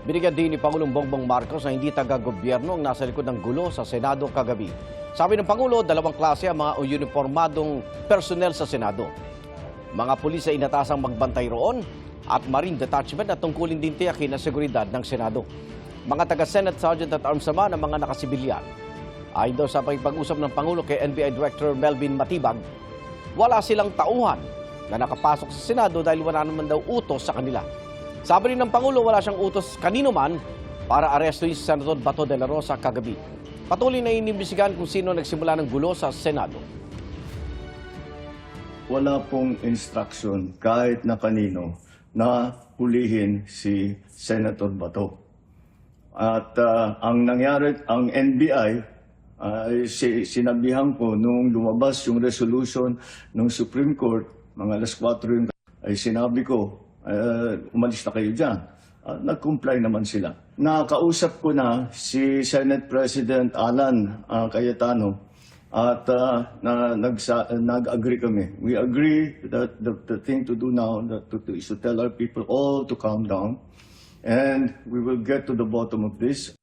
Binigyan din ni Pangulong Bongbong Marcos na hindi taga-gobyerno ang nasa likod ng gulo sa Senado kagabi. Sabi ng Pangulo, dalawang klase ang mga uniformadong personnel sa Senado. Mga pulis ay inatasang magbantay roon at Marine Detachment at tungkulin din tiyakin ang seguridad ng Senado. Mga taga-Senate Sergeant at Arms naman ang mga nakasibilyan. Ayon daw sa pag-usap ng Pangulo kay NBI Director Melvin Matibag, wala silang tauhan na nakapasok sa Senado dahil wala naman daw utos sa kanila. Sabi rin ng Pangulo, wala siyang utos kanino man para arestuin si Senator Bato de la Rosa kagabi. Patuloy na inimbestigahan kung sino nagsimula ng gulo sa Senado. Wala pong instruction kahit na kanino na hulihin si Senator Bato. At ang nangyari, ang NBI, sinabihan ko nung lumabas yung resolution ng Supreme Court, mga alas 4 yung ay sinabi ko, umalis na kayo dyan. Nag-comply naman sila. Nakausap ko na si Senate President Alan Cayetano at nag-agree kami. We agree that the thing to do now is to tell our people all to calm down and we will get to the bottom of this.